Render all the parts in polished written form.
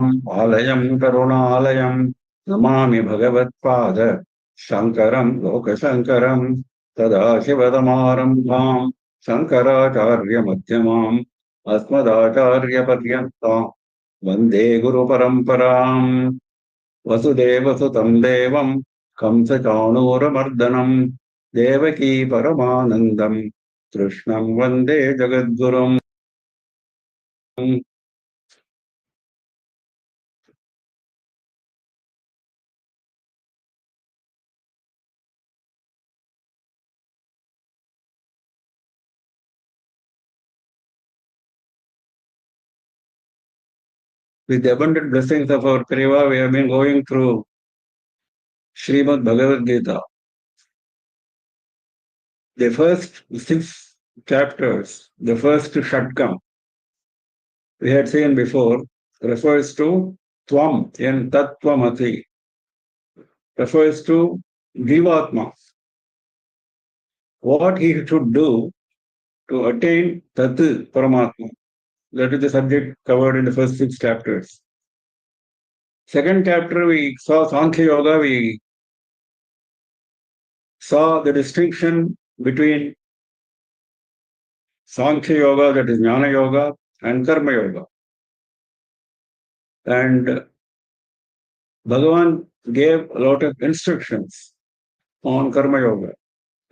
आलयं करुणालयं नमामि भगवत्पाद शङ्करं लोकशङ्करं सदाशिवसमारम्भां शङ्कराचार्यमध्यमाम् अस्मदाचार्यपर्यन्तां वन्दे गुरुपरम्पराम् वसुदेवसुतं देवं कंसचाणूरमर्दनं देवकी परमानन्दं कृष्णं वन्दे जगद्गुरुम्. With the abundant blessings of our Periva, we have been going through Srimad Bhagavad Gita. The first 6 chapters, the first Shatkam, we had seen before, refers to Tvam in Tattvamati, refers to Jivatma, what he should do to attain Tat Paramatma. That is the subject covered in the first 6 chapters. Second chapter, we saw Sankhya Yoga, we saw the distinction between Sankhya Yoga, that is Jnana Yoga, and Karma Yoga. And Bhagavan gave a lot of instructions on Karma Yoga.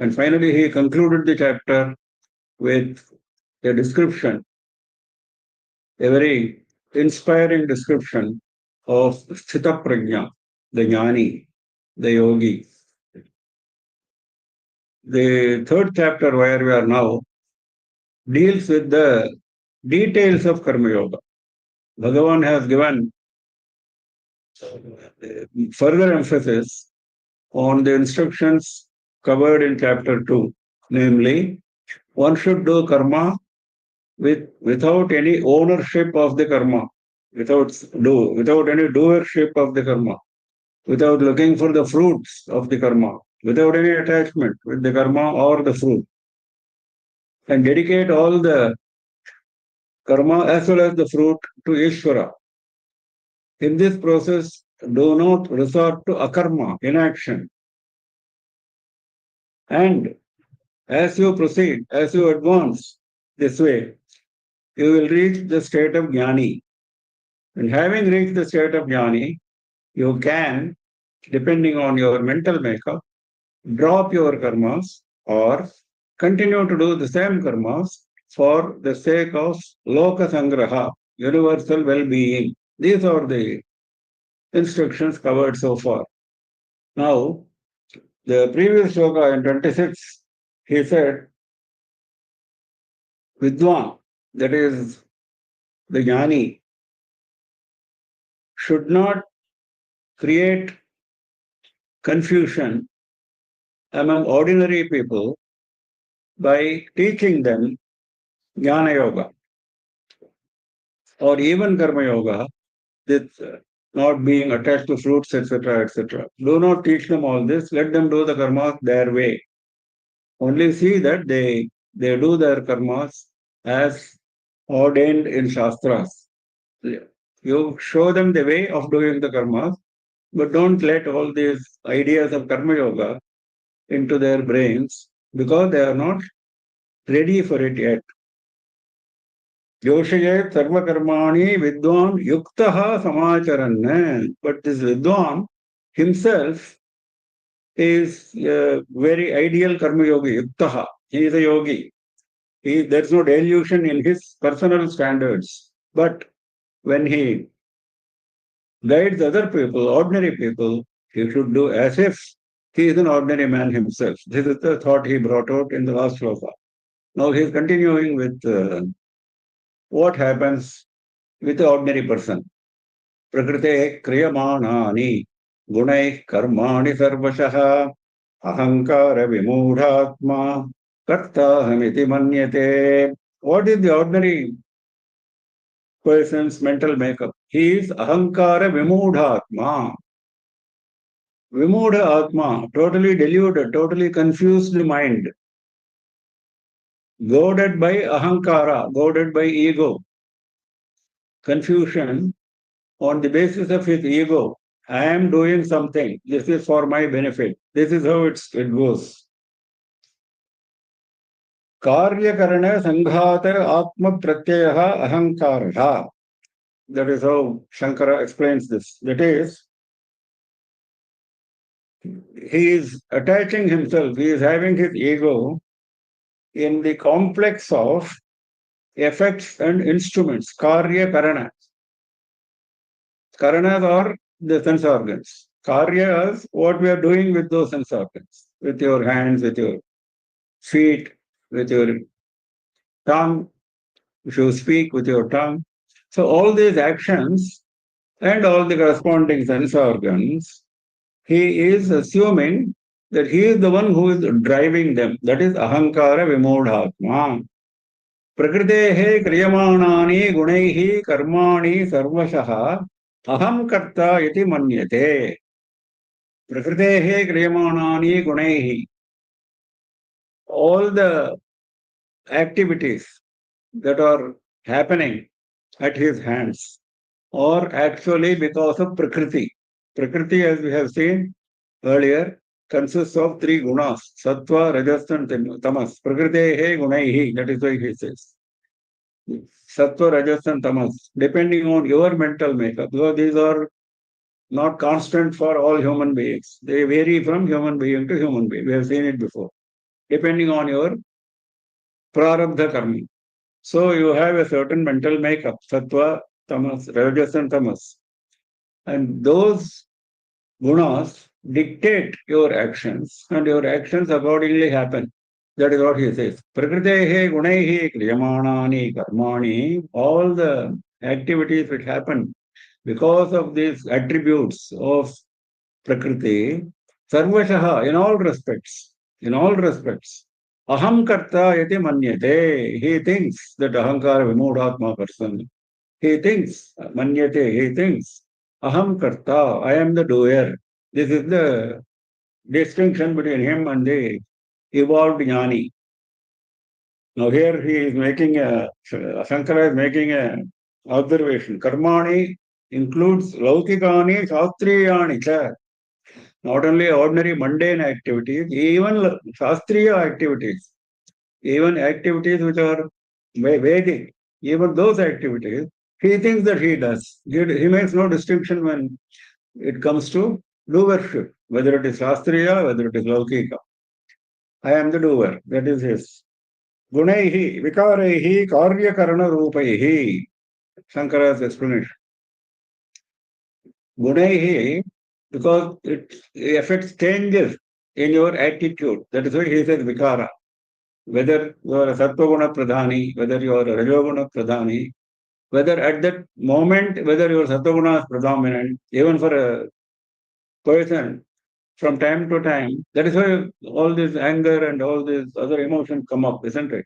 And finally, he concluded the chapter with a description, a very inspiring description of Sthita Prajna, the Jnani, the Yogi. The third chapter, where we are now, deals with the details of Karma Yoga. Bhagavan has given further emphasis on the instructions covered in chapter 2, namely, one should do karma without any ownership of the karma, without any doership of the karma, without looking for the fruits of the karma, without any attachment with the karma or the fruit, and dedicate all the karma as well as the fruit to Ishvara. In this process, do not resort to akarma, inaction. And as you proceed, as you advance this way, you will reach the state of Jnani. And having reached the state of Jnani, you can, depending on your mental makeup, drop your karmas or continue to do the same karmas for the sake of loka sangraha, universal well-being. These are the instructions covered so far. Now, the previous sloka in 26, he said, Vidwan, that is the Jnani, should not create confusion among ordinary people by teaching them Jnana Yoga or even Karma Yoga, with not being attached to fruits, etc., etc. Do not teach them all this. Let them do the karmas their way. Only see that they do their karmas as ordained in Shastras. You show them the way of doing the karmas, but don't let all these ideas of Karma Yoga into their brains because they are not ready for it yet. Yoshayet sarva karmani vidwan yuktaha samacharan. But this vidwan himself is a very ideal karma yogi, yuktaha. He is a yogi. There's no delusion in his personal standards. But when he guides other people, ordinary people, he should do as if he is an ordinary man himself. This is the thought he brought out in the last sloka. Now he is continuing with what happens with the ordinary person. Prakrite kriyamānāni gunai karmāni sarvashah ahankara vimūಢātma kartahamiti manyate. What is the ordinary person's mental makeup? He is ahankara vimūఢātma. Vimūಢa atma, totally deluded, totally confused mind, goaded by ahankara, goaded by ego. Confusion on the basis of his ego. I am doing something. This is for my benefit. This is how it goes. Karyakarana Sanghata Atma Pratyaha Ahankarha. That is how Shankara explains this. That is, he is attaching himself, he is having his ego in the complex of effects and instruments. Karya Karana. Karanas are the sense organs. Karya is what we are doing with those sense organs. With your hands, with your feet, with your tongue, if you speak with your tongue. So all these actions and all the corresponding sense organs, he is assuming that he is the one who is driving them. That is ahankara vimodhatma. Prakritehe kriyamānāni gunaihi karmāni sarvashaha aham karta iti manyate. Prakritehe kriyamānāni gunaihi. All the activities that are happening at his hands or actually because of Prakriti. Prakriti, as we have seen earlier, consists of three gunas, Sattva, Rajas and Tamas. Prakritehe gunaihi, that is why he says. Sattva, Rajas and Tamas, depending on your mental makeup, because these are not constant for all human beings. They vary from human being to human being. We have seen it before. Depending on your prarabdha karma. So you have a certain mental makeup, Sattva, Tamas, Rajas and Tamas. And those gunas dictate your actions, and your actions accordingly happen. That is what he says. Prakritehe gunaihi kriyamanani karmani, all the activities which happen because of these attributes of Prakriti, sarvashaha, in all respects, aham karta yati manyate, he thinks that ahankara vimodhatma person, he thinks, manyate, he thinks, aham karta, I am the doer. This is the distinction between him and the evolved jnani. Now here he is making Shankara is making a observation. Karmani includes laukikani, shastriyani cha. Not only ordinary mundane activities, even shastriya activities, even activities which are Vedic, even those activities, he thinks that he does. He makes no distinction when it comes to doership, whether it is shastriya, whether it is laukika. I am the doer. That is his. Gunaihi, vikaraihi, karyakarana rupaihi. Shankara's explanation. Gunaihi, because it affects changes in your attitude. That is why he says vikara. Whether you are a sattva-guna pradhani, whether you are a rajoguna pradhani, whether at that moment, whether your sattva-guna is predominant, even for a person, from time to time, that is why all this anger and all these other emotions come up, isn't it?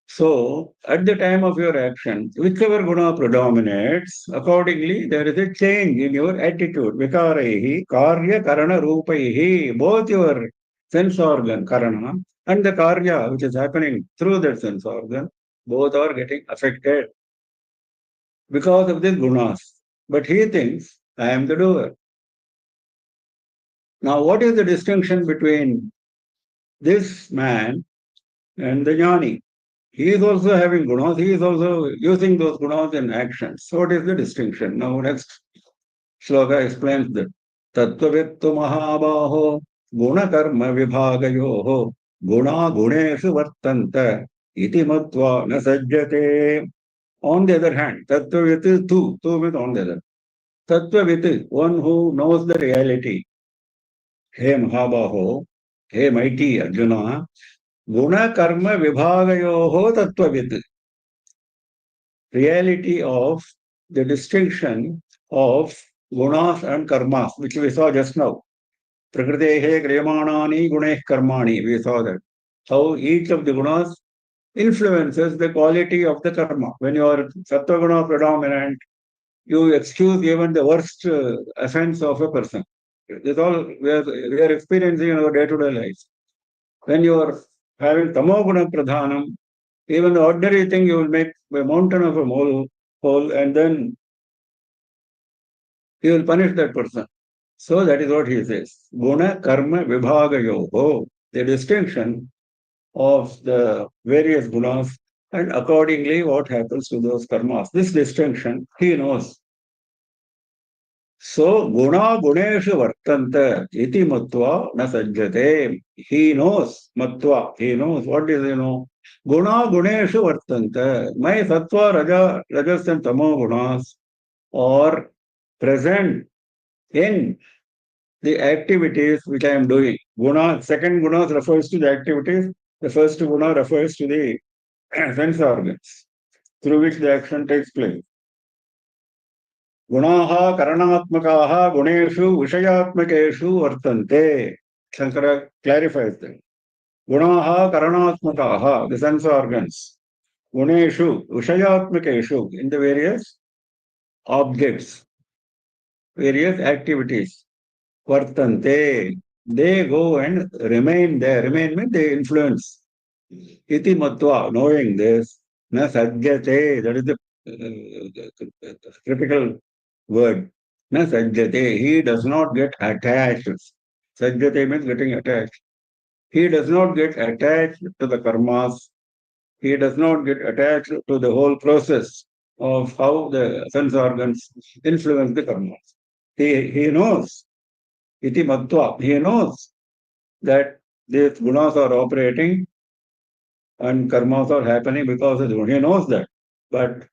So, at the time of your action, whichever guna predominates, accordingly, there is a change in your attitude. Vikaraihi, karya, karana, rupaihi, both your sense organ, karana, and the karya, which is happening through that sense organ, both are getting affected because of these gunas. But he thinks, I am the doer. Now, what is the distinction between this man and the jnani? He is also having gunas, he is also using those gunas in actions. So what is the distinction? Now next shloka explains that. Tattvavittu mahabaho guna karma vibhagayoho guna guneshu vartanta iti matva na sajjate. On the other hand, tattvavittu, tu means on the other. Tattvavittu, one who knows the reality. Hey mahabaho, hey mighty Arjuna, guna karma vibhagayoho tattvavid. Reality of the distinction of gunas and karmas, which we saw just now. Prakritehe kriyamanani guneh karmani, we saw that. How each of the gunas influences the quality of the karma. When you are sattva guna predominant, you excuse even the worst offense of a person. This all we are experiencing in our day-to-day lives. When you are having tamoguna pradhanam, even the ordinary thing you will make a mountain of a molehill, and then he will punish that person. So that is what he says. Guna karma vibhagayoho, the distinction of the various gunas and accordingly what happens to those karmas. This distinction he knows. So guna guneshu vartanta iti matva na sajjate. He knows matva. He knows. What does he know? Guna guneshu vartanta. My sattva, raja, rajas and tamo gunas are present in the activities which I am doing. Guna, second guna refers to the activities. The first guna refers to the sense organs through which the action takes place. Gunaha karanatmakaha guneshu vishayatmakeshu vartante. Shankara clarifies that. Gunaha karanatmakaha, the sense organs. Guneshu vishayatmakeshu, in the various objects, various activities. Vartante, they go and remain there. Remain means they influence. Iti matva, knowing this, na sajjate, that is the critical word. Na sajjate, he does not get attached. Sajjate means getting attached. He does not get attached to the karmas. He does not get attached to the whole process of how the sense organs influence the karmas. He knows. Iti matva, he knows that these gunas are operating and karmas are happening because of the guna. He knows that. But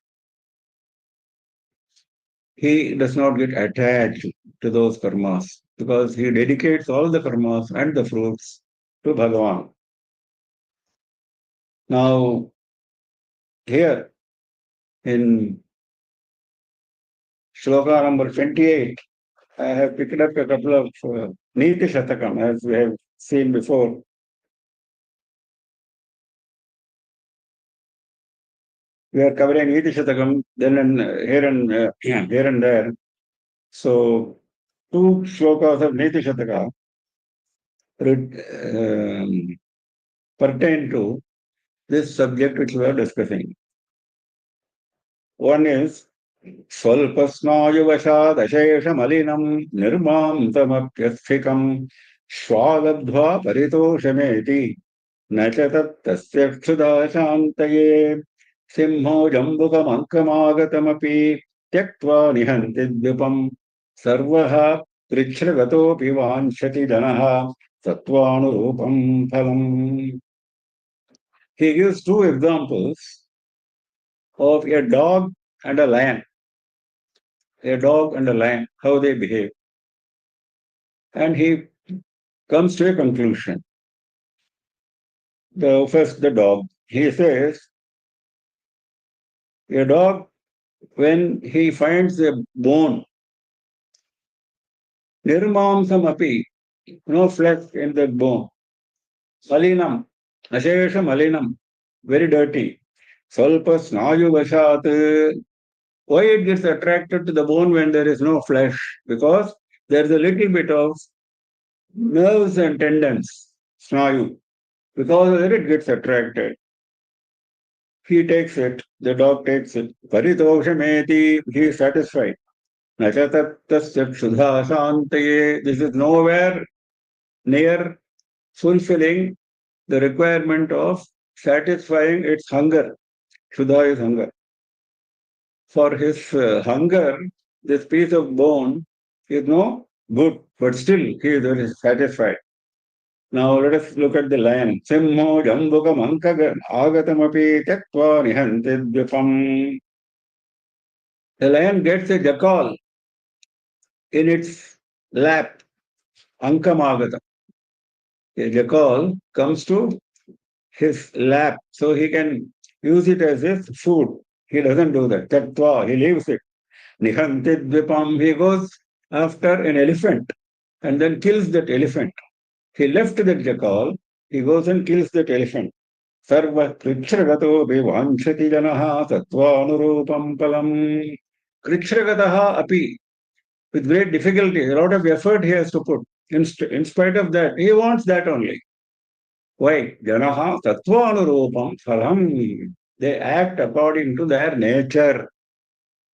he does not get attached to those karmas because he dedicates all the karmas and the fruits to Bhagavan. Now, here in shloka number 28, I have picked up a couple of Niti Shatakam, as we have seen before. We are covering Niti Shatakam then and here and there. So, two shlokas of Niti Shataka pertain to this subject which we are discussing. One is Swalpasnayuvashadasheshamalinam nirmamtamapyasthikam Shwadadhva paritoshameti Nachatat tasya ksudashantaye Simho jambukamankamagatamapि Tyaktva nihantidvipam Sarvaha trichragatopi vanshati janaha Satvanurupam phalam. He gives two examples of a dog and a lion. A dog and a lion, how they behave. And he comes to a conclusion. First, the dog. He says, a dog, when he finds a bone, nirmamsam api, no flesh in that bone. Malinam, ashesha malinam, very dirty. Salpa snayu vashat. Why it gets attracted to the bone when there is no flesh? Because there is a little bit of nerves and tendons, snayu. Because of that, it gets attracted. He takes it, the dog takes it. Paritoshameti, he is satisfied. Nachatattasya ksudha shantaye, this is nowhere near fulfilling the requirement of satisfying its hunger. Ksudha is hunger. For his hunger, this piece of bone is no good, but still he is very satisfied. Now let us look at the lion. Simho jambukam agatamapi tyaktva nihantidvipam. The lion gets a jackal in its lap, ankamagata. A jackal comes to his lap, so he can use it as his food. He doesn't do that. Tyaktva, he leaves it. Nihantidvipam, he goes after an elephant and then kills that elephant. He left that jackal, he goes and kills that elephant. Sarva krichragato vivanshati janaha satvanurupam palam. Krichragataha api. With great difficulty, a lot of effort he has to put. In spite of that, he wants that only. Why? Janaha satvanurupam phalam. They act according to their nature.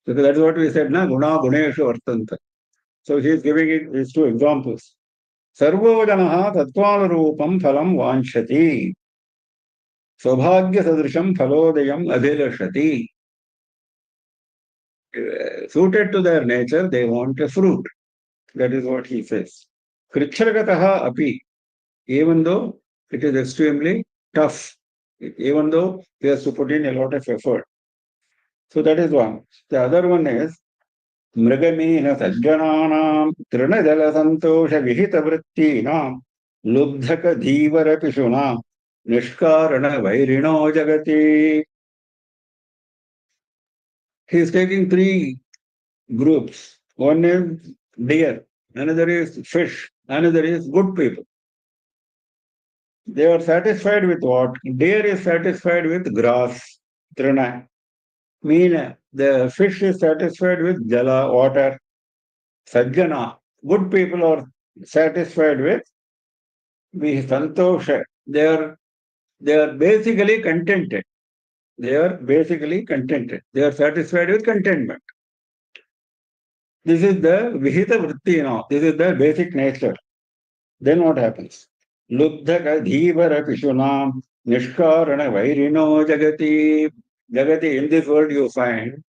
Because that's what we said, na guna guneshu vartanta. So he is giving it these two examples. Sarvo janaha tattvanurupam phalam vanshati. Saubhagya sadrisham phalodayam abhilashati. Suited to their nature, they want a fruit. That is what he says. Krichragataha api. Even though it is extremely tough, even though he has to put in a lot of effort. So that is one. The other one is Mrigamina Sajjananam Trinadala Santosha Vihita Vrittinam Lubdhaka Dhivara Pishuna Nishkarana Vairino Jagati. He is taking three groups. One is deer, another is fish, another is good people. They are satisfied with what? Deer is satisfied with grass, trina. Mean the fish is satisfied with jala, water, sajjana. Good people are satisfied with santosha. They are basically contented. They are basically contented. They are satisfied with contentment. This is the vihita vritti now. This is the basic nature. Then what happens? Lubdhaka dhivara pishunam nishkarana vairino jagati. Jagati, in this world you find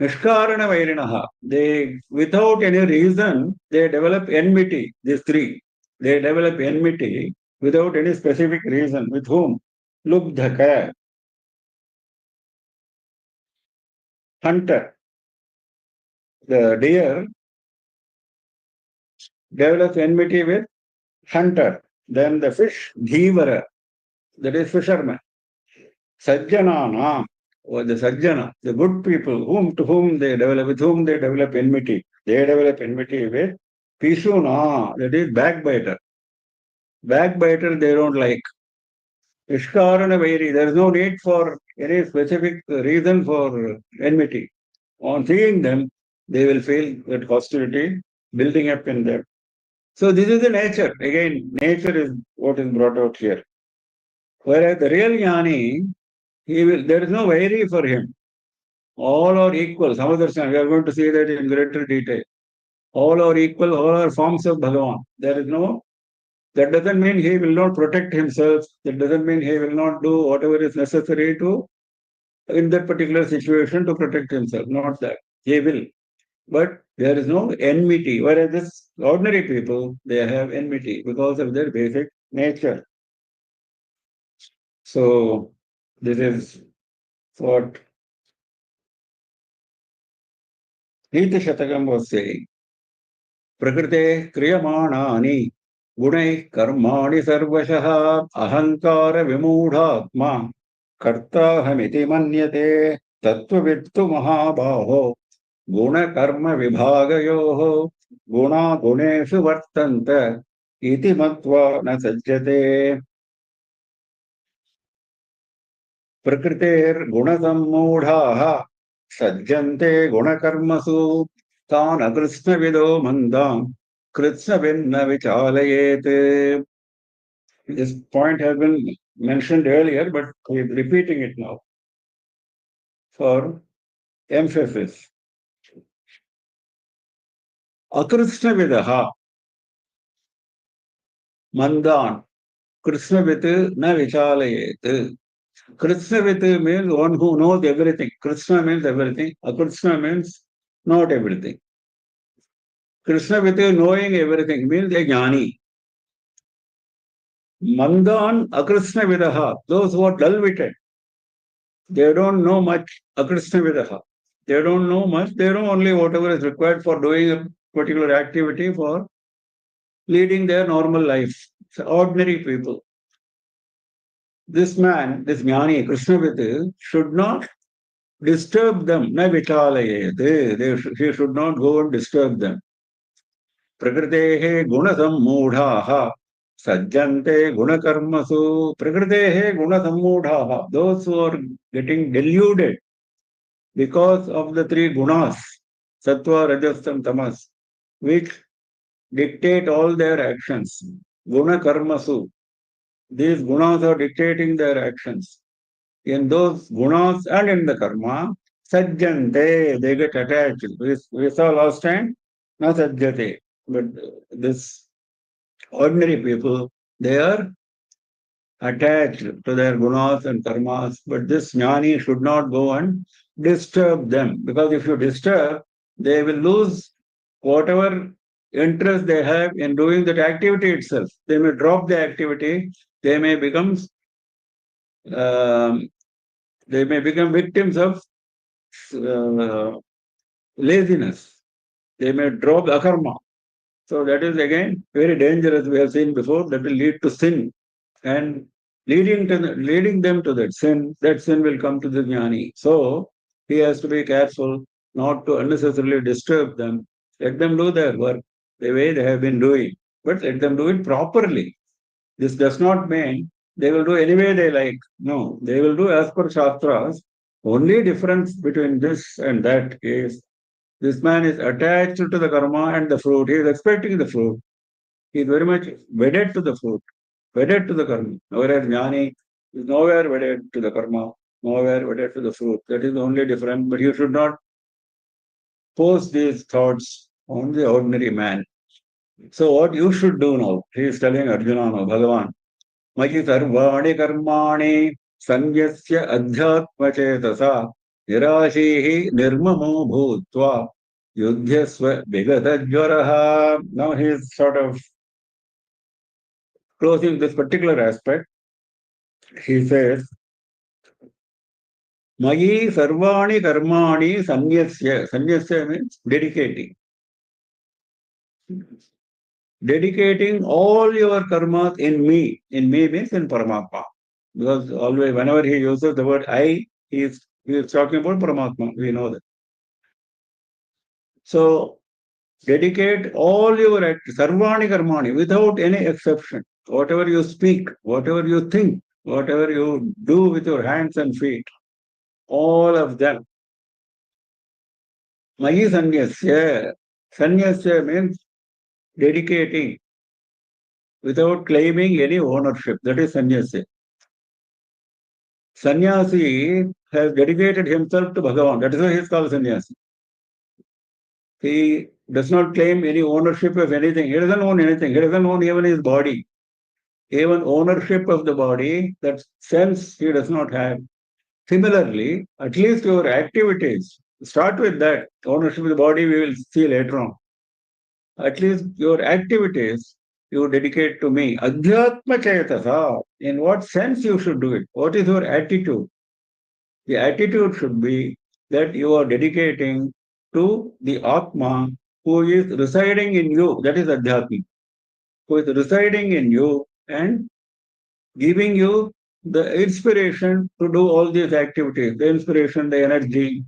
nishkarana vairinaha. They, without any reason, they develop enmity. These three. They develop enmity without any specific reason. With whom? Lubdhaka, hunter. The deer develops enmity with hunter. Then the fish, dhivara, that is fisherman. Sajjanana, or the Sajjana, the good people, with whom they develop enmity. They develop enmity with Pisuna, that is backbiter. Backbiter they don't like. Ishkarana Vairi, there is no need for any specific reason for enmity. On seeing them, they will feel that hostility building up in them. So this is the nature. Again, nature is what is brought out here. Whereas the real Jnani, there is no vairi for him. All are equal. Samadarshana, we are going to see that in greater detail. All are equal, all are forms of Bhagavan. There is no, that doesn't mean he will not protect himself. That doesn't mean he will not do whatever is necessary to, in that particular situation, to protect himself. Not that. He will. But there is no enmity. Whereas this ordinary people, they have enmity because of their basic nature. So this is what Niti Shatakam was saying. प्रकृते क्रियमाणानि गुणैः कर्माणि सर्वशः अहंकार विमूढात्मा कर्ताहमिति मन्यते तत्त्ववित्तु महाबाहो गुणकर्म विभागयोः गुणा गुणेषु वर्तन्त इति मत्वा न सज्जते प्रकृतेर्गुणसम्मूढाः सज्जन्ते गुणकर्मसु तान् अकृत्स्नविदो मन्दान् कृत्स्नभिन्न विचालयेत्. This point has been mentioned earlier, but we are repeating it now for emphasis. Akrishnavidaha mandan krishnavit na vichalayet. Krishnavit means one who knows everything. Krishna means everything. Akrishna means not everything. Krishnavit, knowing everything, means a jnani. Mandan akrishnavidaha, those who are dull-witted, they don't know much. Akrishnavidaha, they don't know much. They know only whatever is required for doing a particular activity, for leading their normal life. So ordinary people. This man, this jnani, Krishnavit, should not disturb them. Na vichalayet. He should not go and disturb them. Prakritehe gunasammudhaha sajjante gunakarmasu. Prakritehe gunasammudhaha. Those who are getting deluded because of the three gunas, sattva, rajas and tamas, which dictate all their actions. Gunakarmasu. These gunas are dictating their actions. In those gunas and in the karma, sajjante, they get attached. We saw last time, na sajjate. But this ordinary people, they are attached to their gunas and karmas, but this jnani should not go and disturb them, because if you disturb, they will lose whatever interest they have in doing that activity itself. They may drop the activity, they may become um, victims of uh, laziness. They may drop akarma. So that is again very dangerous. We have seen before, that will lead to sin, and leading them to that sin will come to the jnani. So he has to be careful not to unnecessarily disturb them. Let them do their work the way they have been doing, but let them do it properly. This does not mean they will do any way they like. No, they will do as per Shastras. Only difference between this and that is this man is attached to the karma and the fruit. He is expecting the fruit. He is very much wedded to the fruit, wedded to the karma. Whereas Jnani is nowhere wedded to the karma, nowhere wedded to the fruit. That is the only difference. But you should not pose these thoughts on the ordinary man. So what you should do now, he is telling Arjuna now, Bhagavan, Maki sarvani karmani sanyasya adhyatmachetasa nirashihi nirmamo bhutva yudhyasva vigatajvaraha. Now he is sort of closing this particular aspect. He says, Mayi sarvani karmani sanyasya. Sanyasya means dedicating. Dedicating all your karmas in me. In me means in Paramatma. Because always, whenever he uses the word I, he is talking about Paramatma. We know that. So, dedicate all your sarvani karmani without any exception. Whatever you speak, whatever you think, whatever you do with your hands and feet, all of them. Mayi sanyasya. Sanyasya means dedicating without claiming any ownership. That is sanyasya. Sannyasi has dedicated himself to Bhagavan. That is why he is called sannyasi. He does not claim any ownership of anything. He doesn't own anything. He doesn't own even his body. Even ownership of the body, that sense he does not have. Similarly, at least your activities, start with that. Ownership of the body we will see later on. At least your activities you dedicate to me. Adhyatma chaitasa. In what sense you should do it? What is your attitude? The attitude should be that you are dedicating to the Atma who is residing in you. That is Adhyatma. Who is residing in you and giving you the inspiration to do all these activities. The inspiration, the energy,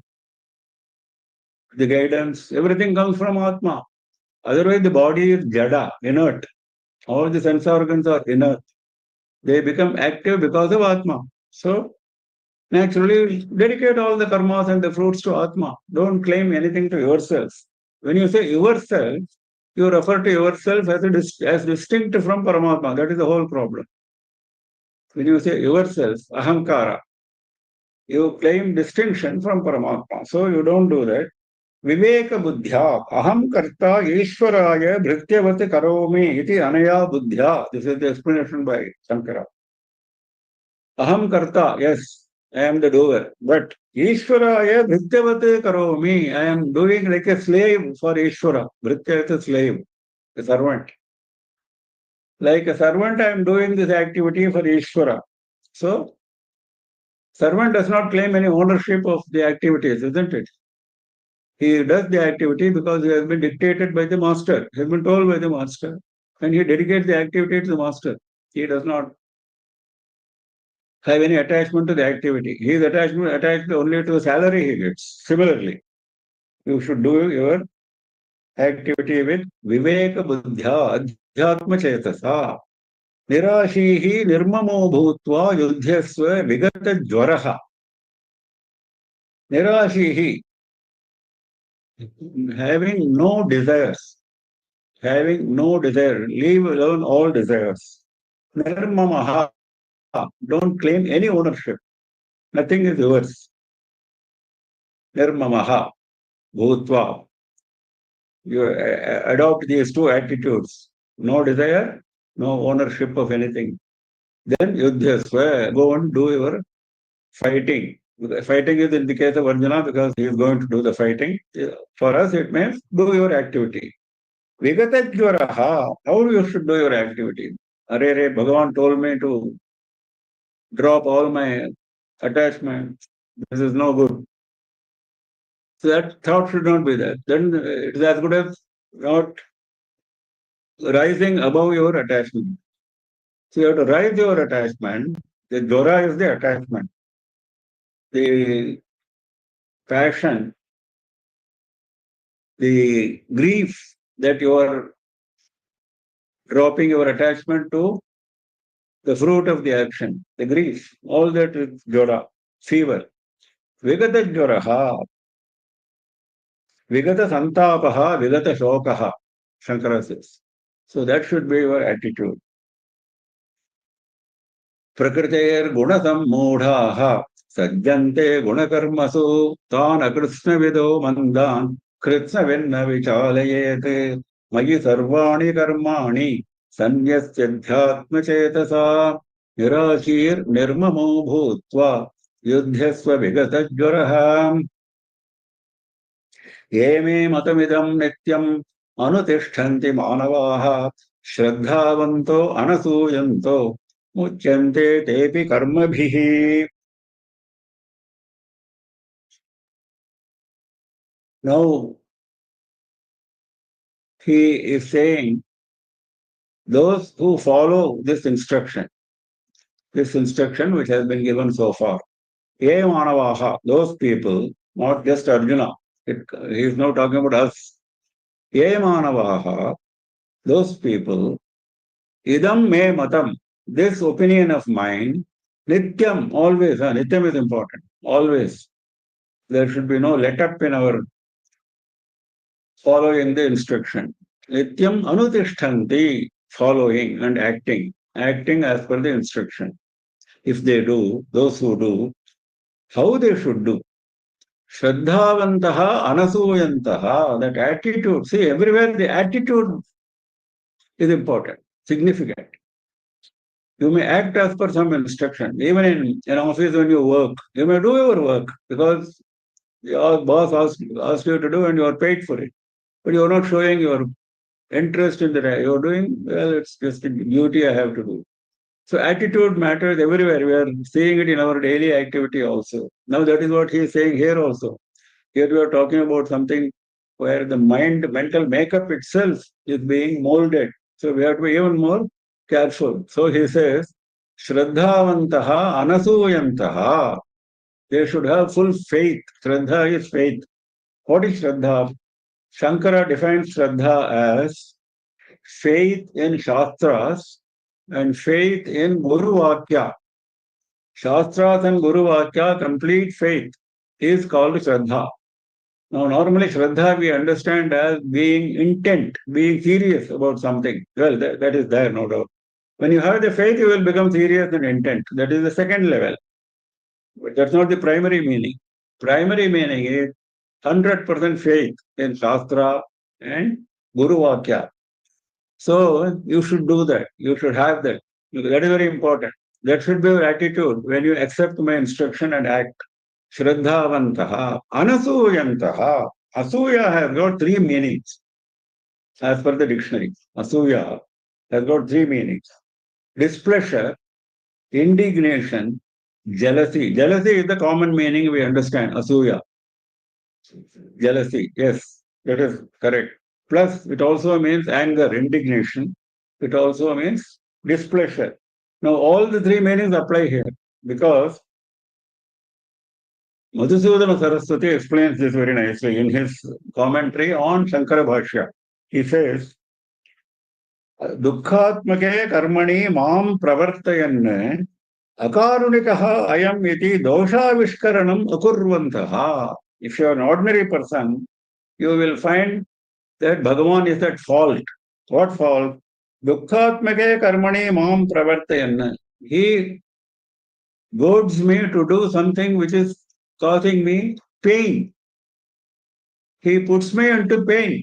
the guidance, everything comes from Atma. Otherwise, the body is jada, inert. All the sense organs are inert. They become active because of Atma. So, naturally, dedicate all the karmas and the fruits to Atma. Don't claim anything to yourself. When you say yourself, you refer to yourself as distinct from Paramatma. That is the whole problem. When you say yourself, ahankara, you claim distinction from Paramatma. So you don't do that. Viveka buddhya, aham karta ishwaraya bhrityavati karomi iti anaya buddhya. This is the explanation by Shankara. Aham karta, yes, I am the doer. But Ishwaraya Bhrityavate Karomi, I am doing like a slave for Ishwara. Bhritya is a slave, a servant. Like a servant, I am doing this activity for Ishwara. So, servant does not claim any ownership of the activities, isn't it? He does the activity because he has been dictated by the master, he has been told by the master, and he dedicates the activity to the master. He does not have any attachment to the activity. He is attached only to the salary he gets. Similarly, you should do your activity with Viveka Buddhya Adhyatma Chetasa. Nirashihi Nirmamo Bhutva Yudhyasva Vigata Jwaraha. Nirashihi, having no desires, leave alone all desires. Nirmamaha, don't claim any ownership. Nothing is yours. Nirmamaha, Bhutva. You adopt these two attitudes. No desire, no ownership of anything. Then Yudhyasva, go and do your fighting. Fighting is in the case of Arjuna because he is going to do the fighting. For us, it means do your activity. Vigatajvaraha, how you should do your activity? Arere, Bhagavan told me to drop all my attachments. This is no good. So that thought should not be there. Then it is as good as not rising above your attachment. So you have to rise your attachment. The Dora is the attachment. The passion, the grief that you are dropping your attachment to the fruit of the action, the grief, all that is Jora, fever. Vigata Joraha, Vigata Santapaha, Vigata Shokaha, Shankara says. So that should be your attitude. प्रकृतेर्गुणसम्मूढाः सज्जन्ते गुणकर्मसु तान् अकृत्स्नविदो मन्दान् कृत्स्नविन्न विचालयेत् मयि सर्वाणि कर्माणि सन्न्यस्यध्यात्मचेतसा निराशीर्निर्ममो भूत्वा युध्यस्व विगतज्वरः ये मे मतमिदं नित्यम् अनुतिष्ठन्ति मानवाः श्रद्धावन्तो अनसूयन्तो मुच्यन्ते तेऽपि कर्मभिः. Now he is saying those who follow this instruction which has been given so far, ye manavaha, those people, not just Arjuna, he is now talking about us. Ye manavaha, those people, idam me matam, this opinion of mine, nityam, always, nityam is important, always. There should be no let up in our following the instruction. Nityam anutishtanti, following and acting as per the instruction. If they do, those who do, how they should do. Shraddhavantaha anasuyantaha, that attitude. See, everywhere the attitude is important, significant. You may act as per some instruction. Even in an office when you work, you may do your work because your boss asked you to do and you are paid for it. But you are not showing your interest in that. You are doing, well, it's just a duty I have to do. So attitude matters everywhere. We are seeing it in our daily activity also. Now that is what he is saying here also. Here we are talking about something where the mental makeup itself is being molded. So we have to be even more careful. So he says, Shraddhavantaha anasuyantaha. They should have full faith. Shraddha is faith. What is Shraddha? Shankara defines Shraddha as faith in Shastras and faith in Guru Vakya. Shastras and Guru Vakya, complete faith, is called Shraddha. Now, normally Shraddha we understand as being intent, being serious about something. Well, that is there, no doubt. When you have the faith, you will become serious in intent. That is the second level. But that's not the primary meaning. Primary meaning is 100% faith in Shastra and Guru Vakya. So you should do that. You should have that. That is very important. That should be your attitude when you accept my instruction and act. Shraddhavantaha, anasuyantaha. Asuya has got three meanings as per the dictionary. Asuya has got three meanings. Displeasure, indignation, jealousy. Jealousy is the common meaning we understand. Asuya. Jealousy, yes, that is correct. Plus, it also means anger, indignation. It also means displeasure. Now, all the three meanings apply here because Madhusudana Saraswati explains this very nicely in his commentary on Shankara Bhashya. He says, Dukkhatmake karmani mam pravartayan akarunikah ayam iti doshavishkaranam akurvantaha. If you are an ordinary person, you will find that Bhagavan is at fault. What fault? Dukkhatmake karmani mam pravartayan. He goads me to do something which is causing me pain. He puts me into pain.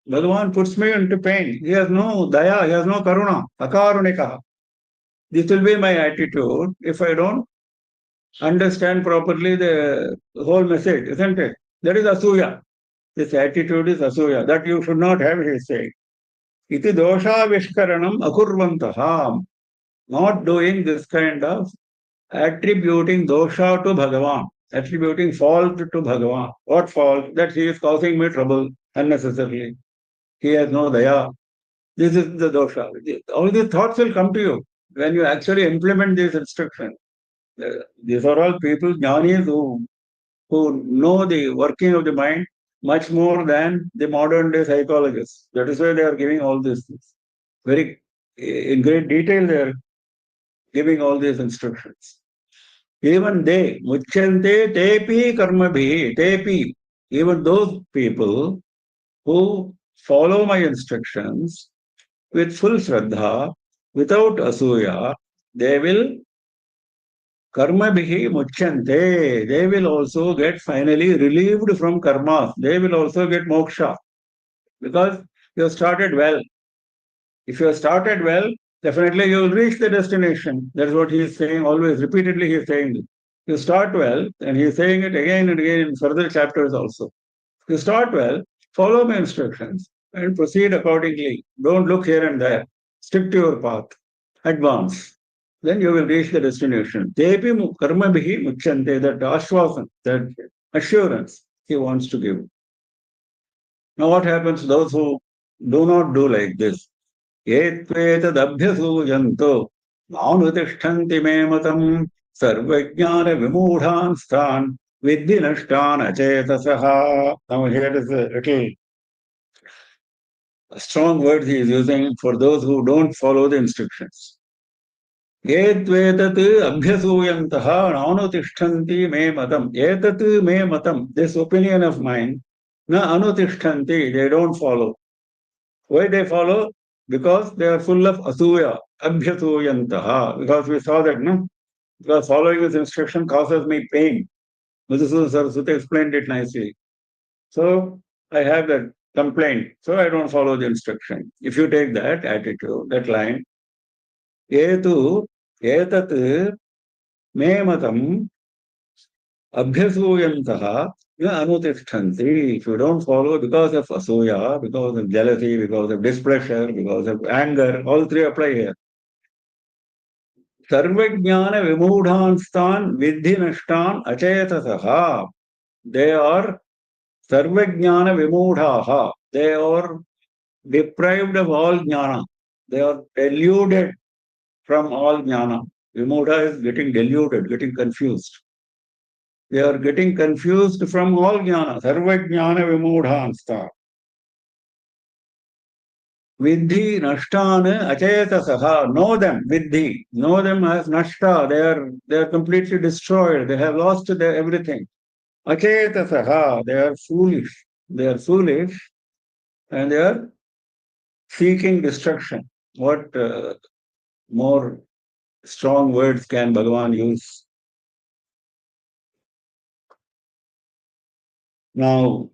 Bhagavan puts me into pain. He has no daya, he has no karuna, akarunika. This will be my attitude if I don't understand properly the whole message, isn't it? That is asuya. This attitude is asuya. That you should not have, he is saying. Iti dosha vishkaranam akurvantaha. Not doing this kind of attributing dosha to Bhagavan, attributing fault to Bhagavan. What fault? That he is causing me trouble unnecessarily. He has no daya. This is the dosha. All these thoughts will come to you when you actually implement these instructions. These are all people, jnanis, who know the working of the mind much more than the modern day psychologists. That is why they are giving all these things. Very in great detail, they are giving all these instructions. Even they, muchyante tepi karmabhi, tepi, even those people who follow my instructions with full shraddha, without asuya, they will karmabhi muchyante. They will also get finally relieved from karma. They will also get moksha because you have started well. If you have started well, definitely you will reach the destination. That's what he is saying always. Repeatedly, he is saying this. You start well, and he is saying it again and again in further chapters also. You start well, follow my instructions, and proceed accordingly. Don't look here and there. Stick to your path. Advance. Then you will reach the destination. Tepi karmabhihi muchyante, that ashwasan, that assurance he wants to give. Now what happens to those who do not do like this? एत्वेतदभ्यसूयन्तो नानुतिष्ठन्ति मे मतम् सर्वज्ञानविमूढांस्तान् विद्धि नष्टान् अचेतसः. Now here is a little strong word he is using for those who don't follow the instructions. एत्वेतत् अभ्यसूयन्तः नानुतिष्ठन्ति मे मतम्. एतत् मे मतम्, this opinion of mine, na anutiष्ठन्ति, they don't follow. Why they follow? Because they are full of asuya, abhyasuyantaha. Because we saw that, no? Because following this instruction causes me pain. Madhusudana Saraswati explained it nicely. So I have that complaint. So I don't follow the instruction. If you take that attitude, that line, etu etat me matam abhyasuyantaha anutiष्ठन्ति. If you don't follow because of asuya, because of jealousy, because of displeasure, because of anger, all three apply here. सर्वज्ञान विमूढ़ांस्तान विद्धि नष्टान अचेतसः. They are sarvajnana vimudhaha. They are deprived of all jnana. They are deluded from all jnana. Vimudha is getting deluded, getting confused. They are getting confused from all jnana. Sarvajnana vimudhanstan. Vidhi nashtana achetasaha. Know them, vidhi. Know them as nashta. They are completely destroyed. They have lost their everything. Achetasaha. They are foolish. They are foolish and they are seeking destruction. What more strong words can Bhagavan use? Now,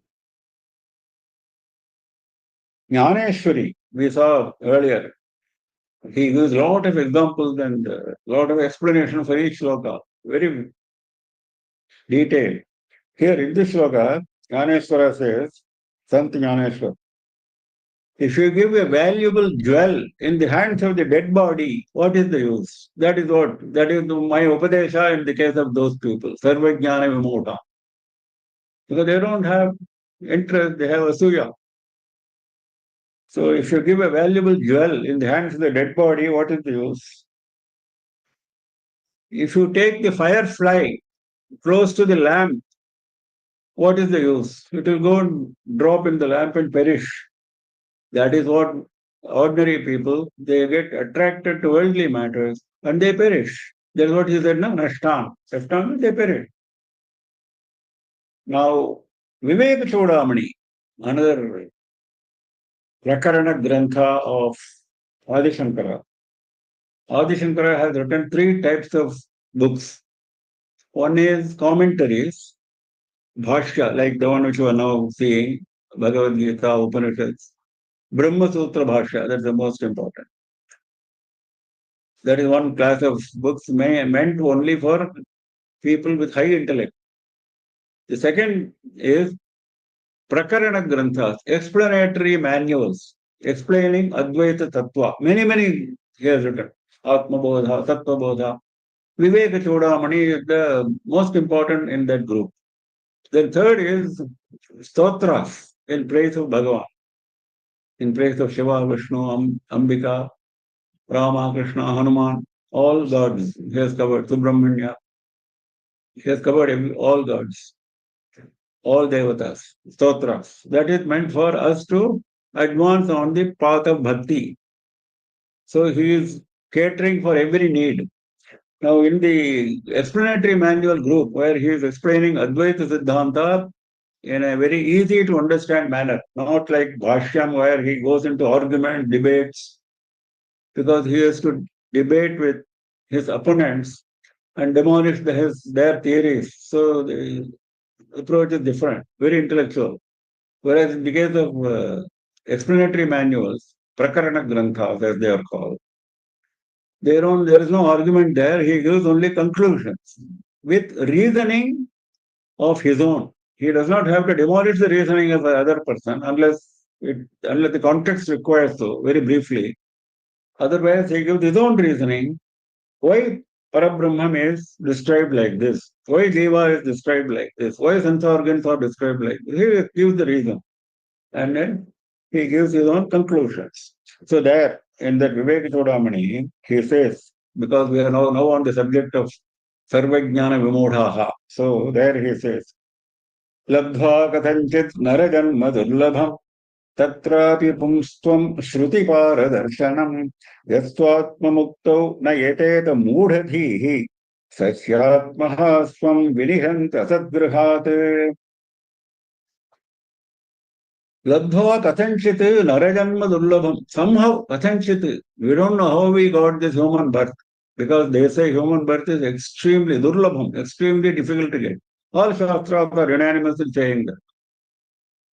Jnaneshwari, we saw earlier, he used a lot of examples and a lot of explanation for each sloka, very detailed. Here in this sloka, Jnaneshwara says, Sant Jnaneshwar, if you give a valuable jewel in the hands of the dead body, what is the use? That is my upadesha in the case of those people, Sarvajnana Vimota. Because they don't have interest, they have asuya. So if you give a valuable jewel in the hands of the dead body, what is the use? If you take the firefly close to the lamp, what is the use? It will go and drop in the lamp and perish. That is what ordinary people, they get attracted to worldly matters and they perish. That's what he said, no? Nashtan. Nashtan, they perish. Now, Vivek Chodamani, another Prakarana Grantha of Adi Shankara. Adi Shankara has written three types of books. One is commentaries, Bhashya, like the one which you are now seeing, Bhagavad Gita, Upanishads. Brahma Sutra Bhashya, that's the most important. That is one class of books meant only for people with high intellect. The second is Prakarana Granthas, explanatory manuals explaining Advaita Tattva. Many he has written. Atma Bodha, Tattva Bodha. Viveka Chodamani is the most important in that group. Then third is Stotras in praise of Bhagavan, in praise of Shiva, Vishnu, Ambika, Rama, Krishna, Hanuman, all gods. He has covered Subramanya. He has covered all gods, all devatas, stotras. That is meant for us to advance on the path of bhakti. So he is catering for every need. Now, in the explanatory manual group, where he is explaining Advaita Siddhanta in a very easy to understand manner, not like Bhashyam, where he goes into argument, debates, because he has to debate with his opponents and demolish their theories. So the approach is different, very intellectual. Whereas in the case of explanatory manuals, Prakarana Granthas, as they are called, there is no argument there. He gives only conclusions with reasoning of his own. He does not have to demolish the reasoning of the other person unless the context requires so, very briefly. Otherwise, he gives his own reasoning. Why Parabrahman is described like this? Why Deva is described like this? Why sense organs are described like this? He gives the reason. And then he gives his own conclusions. So there, in that Viveka Chodamani, he says, because we are now on the subject of Sarvajnana Vimodhaha. So there he says, Labdha Kathanchit Narajanma Durlabham Tatrapi Pumstvam Shruti-Paradarshanam Yastvatma-Muktau Nayeteta Mudhadhihi Sasyatmaha Swam Vinihanta Sadgrihat Labdhava Kathanchit Narajanma Durlabham. Somehow, Kathanchit, we don't know how we got this human birth. Because they say human birth is extremely Durlabham, extremely difficult to get. All Shastras are unanimous in saying that.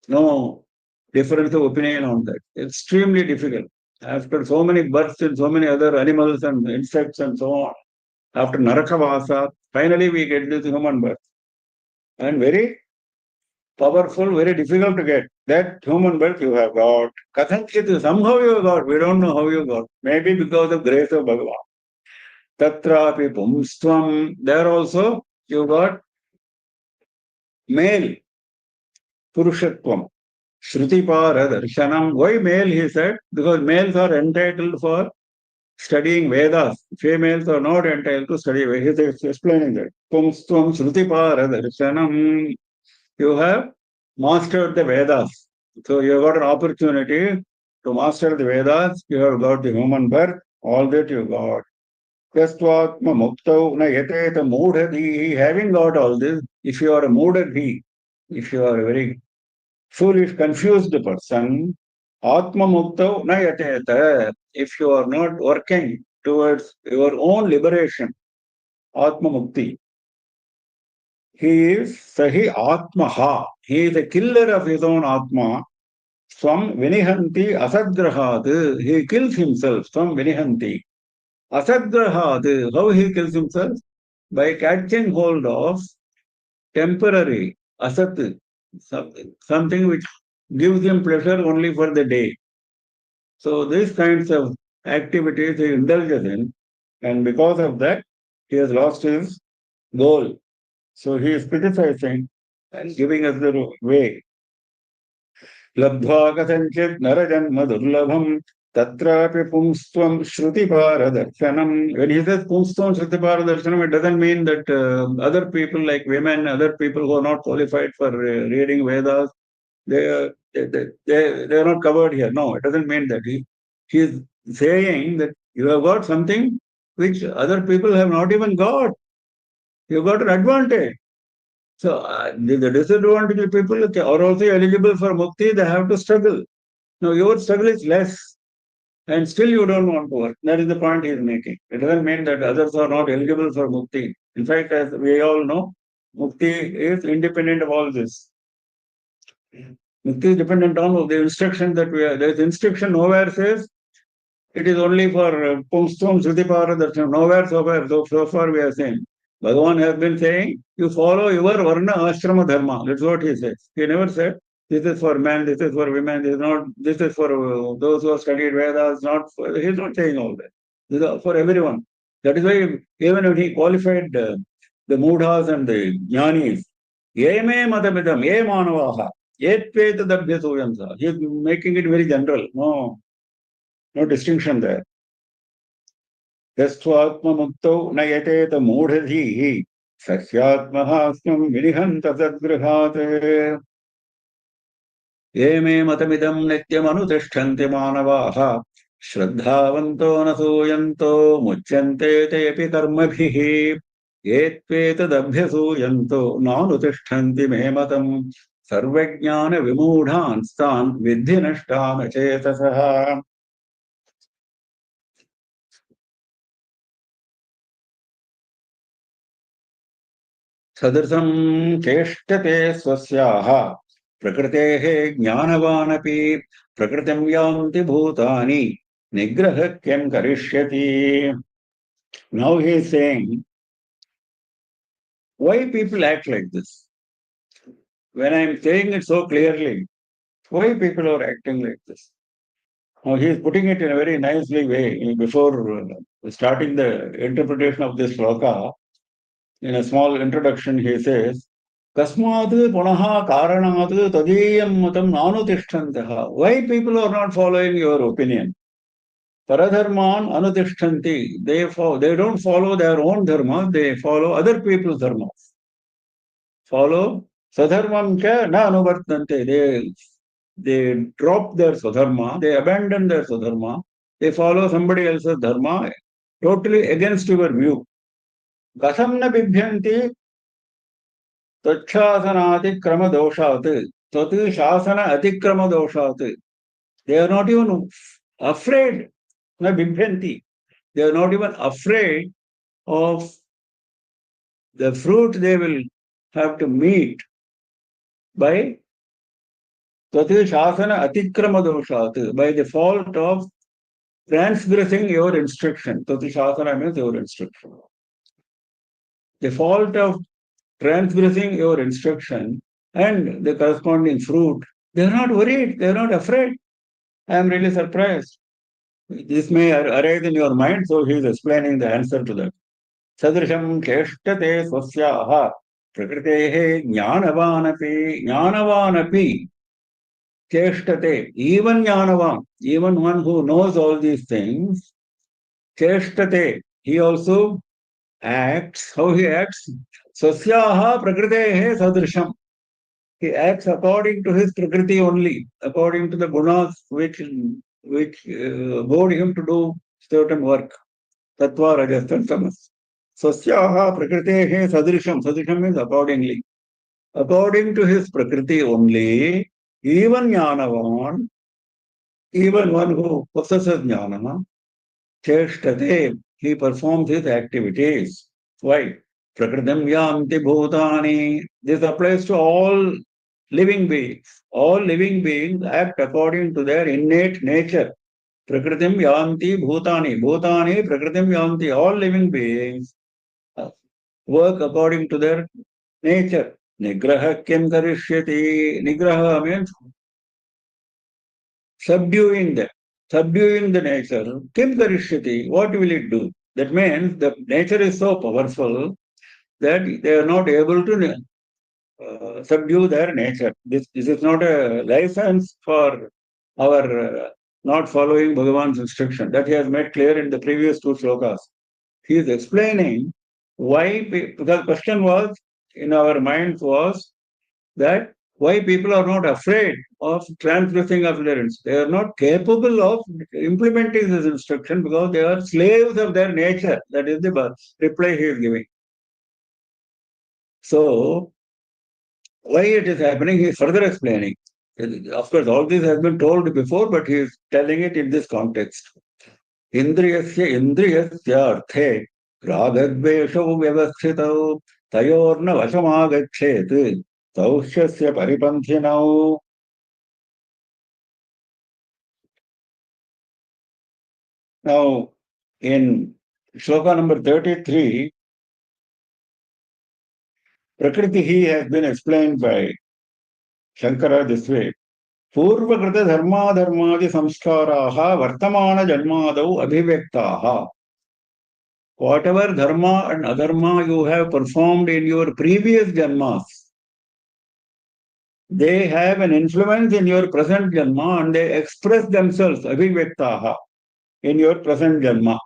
No difference of opinion on that. Extremely difficult. After so many births in so many other animals and insects and so on, after Narakavasa, finally we get this human birth. And very powerful, very difficult to get. That human birth you have got. Kathanchit, somehow you got. We don't know how you got. Maybe because of grace of Bhagavan. Tatrapi pumstvam. There also you got male, purushatvam. Shruti-P.R. darshanam. Why male, he said? Because males are entitled for studying Vedas. Females are not entitled to study Vedas. He is explaining that. Pumstvam Shruti-P.R. darshanam. You have mastered the Vedas. So you have got an opportunity to master the Vedas. You have got the human birth. All that you got. Yastvatma muktau na yateta mudhadhi. Having got all this, if you are a mudhadhi, if you are a very foolish, confused person, Atma Muktau na yateta. If you are not working towards your own liberation, Atma Mukti, he is Sahi Atmaha. He is a killer of his own Atma. Swam Vinihanti Asadgrahad. He kills himself. Swam Vinihanti. Asadgrahad. How he kills himself? By catching hold of temporary asat, something which gives him pleasure only for the day. So these kinds of activities he indulges in, and because of that, he has lost his goal. So he is criticizing and giving us the way. Labdhva kasanchit narajanma durlabham tatrapi pumstvam shruti-P.R. When he says pumstvam shruti-P.R, it doesn't mean that other people like women, other people who are not qualified for reading Vedas, they are not covered here. No, it doesn't mean that. He is saying that you have got something which other people have not even got. You have got an advantage. So the disadvantaged people are also eligible for mukti. They have to struggle. Now your struggle is less, and still you don't want to work. That is the point he is making. It doesn't mean that others are not eligible for mukti. In fact, as we all know, mukti is independent of all this. Mukti is dependent on the instruction that we are. There is instruction nowhere says it is only for Pumstum Sri.P.R. Darshan. Nowhere so far we are saying. Bhagavan has been saying, you follow your Varna Ashrama Dharma. That's what he says. He never said, this is for men, this is for women, this is for those who have studied Vedas, he's not saying all that. This is for everyone. That is why even when he qualified the Mudhas and the Jnanis, Ye me matamidam, ye manavaha, yet petadabhyasuyamsa. He is making it very general. No distinction there. यस्त्वात्ममुक्तौ न यतेत मूढधीः सस्यात्महास्यं विनिहन्त तद्गृहात् ये मे मतमिदं नित्यमनुतिष्ठन्ति मानवाः श्रद्धावन्तो न सूयन्तो मुच्यन्ते तेऽपि कर्मभिः ये त्वेतदभ्यसूयन्तो नानुतिष्ठन्ति मे मतम् सर्वज्ञानविमूढांस्तान् विद्धि नष्टान् चेतसः सदृशं चेष्टते स्वस्याः प्रकृतेः ज्ञानवानपि प्रकृतिं यान्ति भूतानि निग्रहः किं करिष्यति. Now he is saying, why people act like this? When I am saying it so clearly, why people are acting like this? Now he is putting it in a very nicely way. Before starting the interpretation of this sloka, in a small introduction, he says, Kasmad punaha karanad tadiyam matam nanutishthantah. Why people are not following your opinion? Paradharman anutishtanti. They don't follow their own dharma, they follow other people's dharma. Follow sadharmam cha na anuvartante. They drop their sadharma, they abandon their sadharma, they follow somebody else's dharma, totally against your view. Katham na bibhyanti Tachasana doshat, Tatu Shasana Atikrama doshat. They are not even afraid, na bibhyanti. They are not even afraid of the fruit they will have to meet by Tatu Shasana Atikrama doshat, by the fault of transgressing your instruction. Tatu Shasana means your instruction. The fault of transgressing your instruction and the corresponding fruit, they are not worried, they are not afraid. I am really surprised. This may arise in your mind, so he is explaining the answer to that. Sadrisham cheshtate swasyaha prakritehe jnanavanapi cheshtate. Even jnanavan, even one who knows all these things, cheshtate, he also acts. How he acts? Swasyaha prakritehe sadrisham. He acts according to his prakriti only, according to the gunas which bode him to do certain work. Tattva, rajas, and tamas. Swasyaha prakritehe sadrisham. Sadrisham means accordingly. According to his prakriti only, even jnanavan, even one who possesses jnana, cheshtate, he performs his activities. Why? Prakritam yanti bhutani. This applies to all living beings. All living beings act according to their innate nature. Prakritim yanti bhutani. Bhutani prakritim yanti. All living beings work according to their nature. Nigraha kim karishyati. Nigraha means subduing them. Subduing the nature. Kim karishyati. What will it do? That means the nature is so powerful that they are not able to subdue their nature. This is not a license for our not following Bhagavan's instruction. That he has made clear in the previous two slokas. He is explaining why, because the question was, in our minds was that why people are not afraid of transgressing of their instruction. They are not capable of implementing this instruction because they are slaves of their nature. That is the reply he is giving. So, why it is happening, he is further explaining. Of course, all this has been told before, but he is telling it in this context. Indriyasya arthe ragadveshau vyavasthitau tayorna vasamagachet taushasya paripanthinau. Now, in shloka number 33, Prakriti has been explained by Shankara this way. Purvakrita dharma dharmadi samskaraha vartamana janmadau abhivyaktaha. Whatever dharma and adharma you have performed in your previous janmas, they have an influence in your present janma and they express themselves abhivyaktaha in your present janma.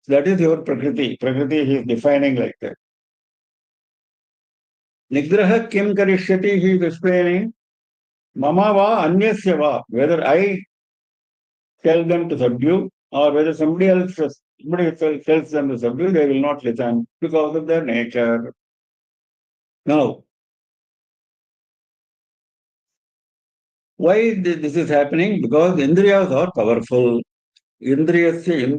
That is your Prakriti. Prakriti he is defining like that. Nigraha kim karishyati, he is explaining. Mama va anyasya va, whether I tell them to subdue or whether somebody else tells them to subdue, they will not listen because of their nature. Now, why this is happening? Because indriyas are powerful. Indriyasya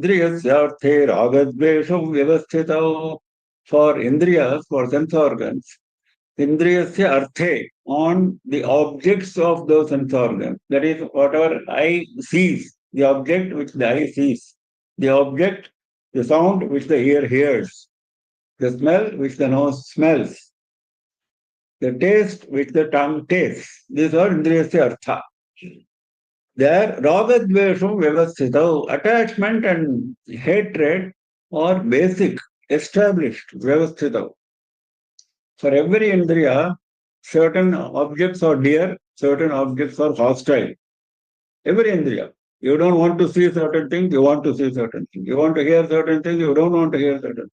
ragadvesham vyavasthitau. For indriyas, for sense organs, indriyasya arthe, on the objects of those sense organs. That is, whatever eye sees, the object which the eye sees, the object, the sound which the ear hears, the smell which the nose smells, the taste which the tongue tastes. These are indriyasya artha. There, ragadvesham vyavasthitau, attachment and hatred are basic, established, vyavasthitau. For every indriya, certain objects are dear, certain objects are hostile. Every indriya. You don't want to see certain things, you want to see certain things. You want to hear certain things, you don't want to hear certain things.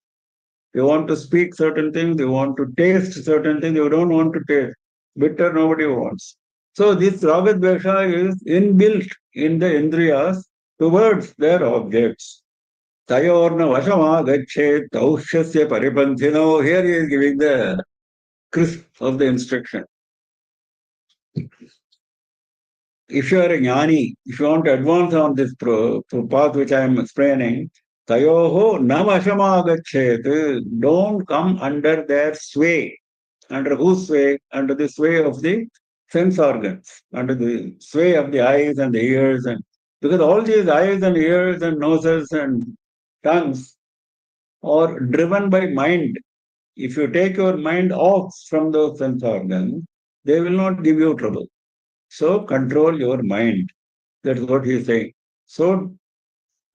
You want to speak certain things, you want to taste certain things, you don't want to taste. Bitter, nobody wants. So this ragadvesha is inbuilt in the indriyas towards their objects. Tayorna vashama gachet taushasya paripanthino. Here he is giving the crisp of the instruction. If you are a jnani, if you want to advance on this path which I am explaining, tayoho navashamagachet, don't come under their sway. Under whose sway? Under the sway of the sense organs, under the sway of the eyes and the ears, and because all these eyes and ears and noses and tongues are driven by mind. If you take your mind off from those sense organs, they will not give you trouble. So control your mind. That's what he is saying. So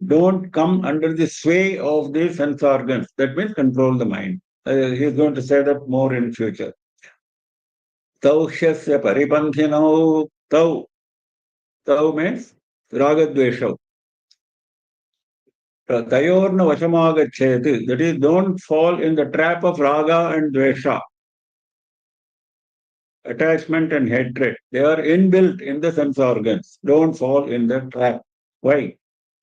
don't come under the sway of the sense organs. That means control the mind. He is going to say that more in future. Taushasya paripanthinau. Tau. Tau means ragadvesha. Tayorna vashamagachet. That is, don't fall in the trap of raga and dvesha. Attachment and hatred. They are inbuilt in the sense organs. Don't fall in the trap. Why?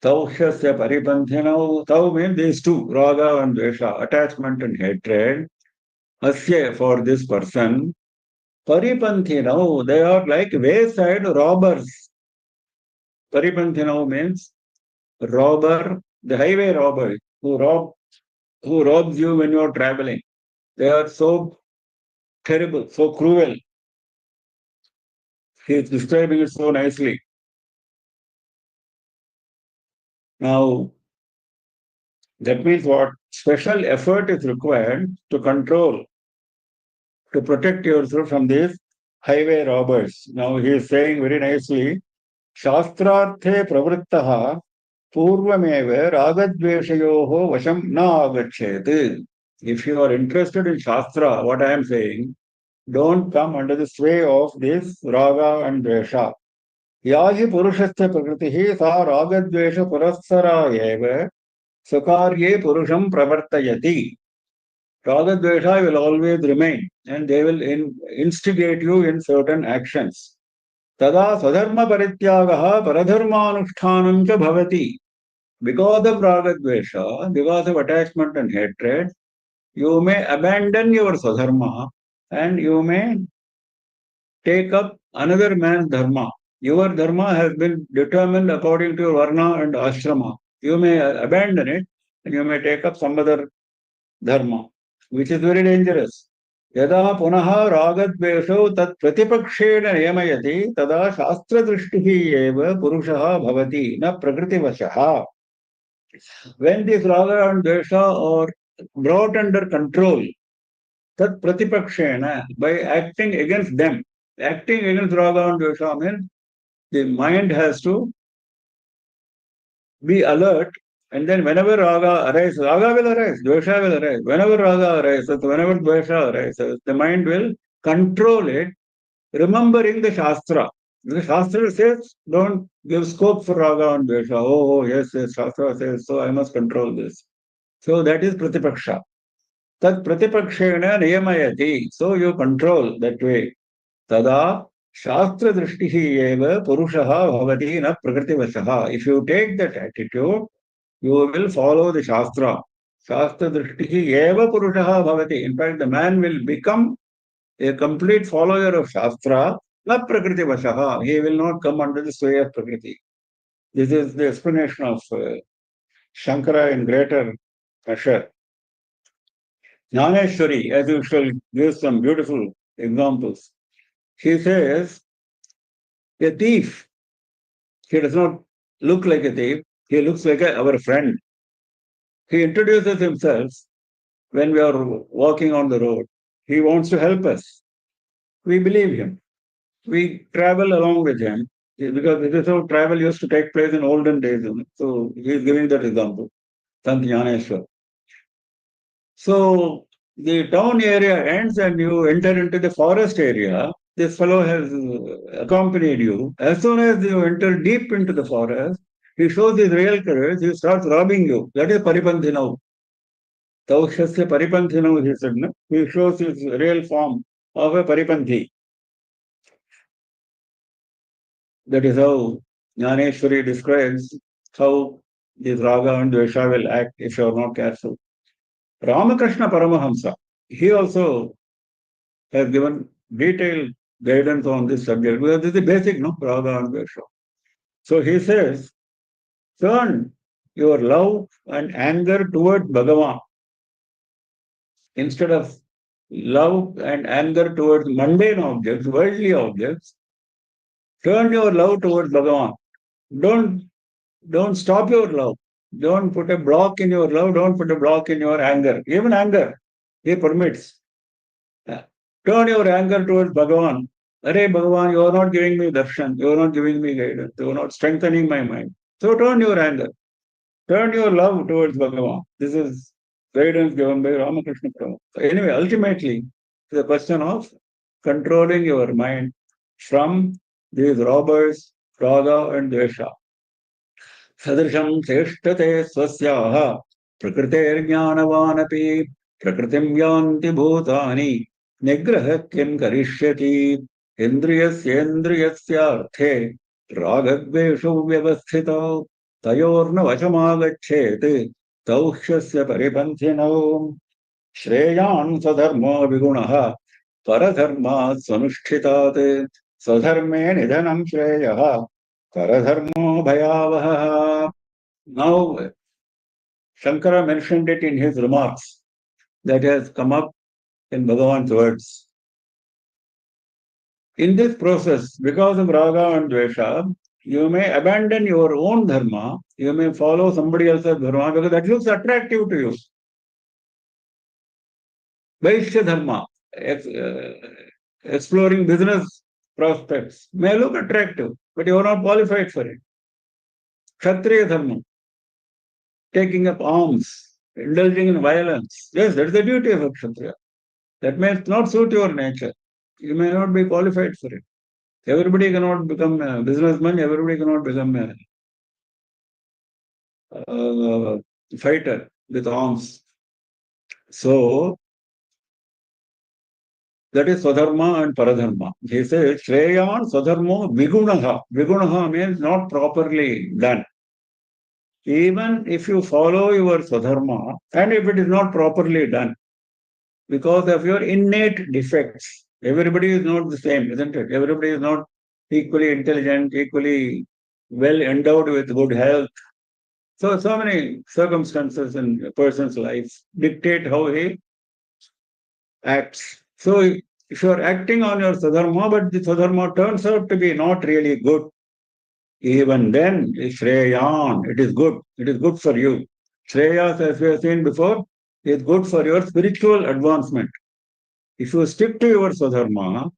Taushasya paripanthinau. Tau means these two, raga and dvesha, attachment and hatred. Asya, for this person. Paripanthinau, they are like wayside robbers. Paripanthinau means robber, the highway robber who robs you when you are traveling. They are so terrible, so cruel. He is describing it so nicely. Now, that means what? Special effort is required to control, to protect yourself from these highway robbers. Now, he is saying very nicely, Shastrarthe pravrittaha purvameva ragadveshayoho vasham na agachet. If you are interested in Shastra, what I am saying, don't come under the sway of this raga and dvesha. Yahi purushastha prakritihi sa ragadvesha purassara eva sakarye purusham pravartayati. Ragadvesha will always remain and they will instigate you in certain actions. Tada swadharma parityagaha paradharmanushthanam cha bhavati. Because of ragadvesha, because of attachment and hatred, you may abandon your swadharma and you may take up another man's dharma. Your dharma has been determined according to your varna and ashrama. You may abandon it and you may take up some other dharma, which is very dangerous. यदा पुनः रागद्वेषौ तत् प्रतिपक्षेण नियमयति तदा शास्त्रदृष्टिः एव पुरुषः भवति न प्रकृतिवशः. When these raga and dvesha are brought under control, tat pratipakshena, by acting against them, acting against raga and dvesha means the mind has to be alert, and then whenever raga will arise, dvesha will arise. Whenever raga arises, whenever dvesha arises, the mind will control it, remembering the Shastra. The Shastra says, don't give scope for raga and dvesha. Yes, Shastra says, so I must control this. So that is pratipaksha. Tat pratipakshena niyamayati. So you control that way. Tada shastra drishtihi eva purushaha bhavati na prakritivashaha. If you take that attitude, you will follow the Shastra. Shastra drishtihi eva purushaha bhavati. In fact, the man will become a complete follower of Shastra, na prakriti vashaha. He will not come under the sway of Prakriti. This is the explanation of Shankara in greater measure. Jnaneshwari, as usual, gives some beautiful examples. She says, a thief, he does not look like a thief, he looks like our friend. He introduces himself when we are walking on the road. He wants to help us. We believe him. We travel along with him because this is how travel used to take place in olden days. So he is giving that example, Sant Jnaneshwar. So the town area ends and you enter into the forest area. This fellow has accompanied you. As soon as you enter deep into the forest, he shows his real courage. He starts robbing you. That is Paripanthinau. Taushasya Paripanthinau, he said. No? He shows his real form of a Paripanthi. That is how Jnaneshwari describes how this raga and dvesha will act if you are not careful. Ramakrishna Paramahamsa, he also has given detailed guidance on this subject because this is the basic, no, raga and dvesha. So he says, turn your love and anger towards Bhagavan instead of love and anger towards mundane objects, worldly objects. Turn your love towards Bhagavan. Don't Don't stop your love. Don't put a block in your love. Don't put a block in your anger. Even anger, he permits. Turn your anger towards Bhagavan. Arey Bhagavan, you are not giving me darshan. You are not giving me guidance. You are not strengthening my mind. So turn your anger. Turn your love towards Bhagavan. This is guidance given by Ramakrishna Prabhu. So anyway, ultimately, it's a question of controlling your mind from these robbers, raga and dvesha. सदृशं चेष्टते स्वस्याः प्रकृतेर्ज्ञानवानपि प्रकृतिं यान्ति भूतानि निग्रहः किं करिष्यति इन्द्रियस्येन्द्रियस्यार्थे रागद्वेषौ व्यवस्थितौ तयोर्न वशमागच्छेत् तौ ह्यस्य परिपन्थिनौ श्रेयान् स्वधर्मो विगुणः परधर्मात् स्वनुष्ठितात् स्वधर्मे निधनं श्रेयः परधर्मो भयावहः. Now, Shankara mentioned it in his remarks that has come up in Bhagavan's words. In this process, because of raga and dvesha, you may abandon your own dharma, you may follow somebody else's dharma because that looks attractive to you. Vaishya dharma, exploring business prospects may look attractive, but you are not qualified for it. Kshatriya dharma, taking up arms, indulging in violence. Yes, that's the duty of a Kshatriya. That may not suit your nature. You may not be qualified for it. Everybody cannot become a businessman, everybody cannot become a fighter with arms. So, that is Swadharma and Paradharma. He says, Shreyan Swadharmo Vigunaha. Vigunaha means not properly done. Even if you follow your Swadharma, and if it is not properly done, because of your innate defects. Everybody is not the same, isn't it? Everybody is not equally intelligent, equally well endowed with good health. So many circumstances in a person's life dictate how he acts. So if you are acting on your sadharma, but the sadharma turns out to be not really good, Even then, Shreyan, it is good. It is good for you. Shreyas, as we have seen before, is good for your spiritual advancement. If you stick to your Swadharma,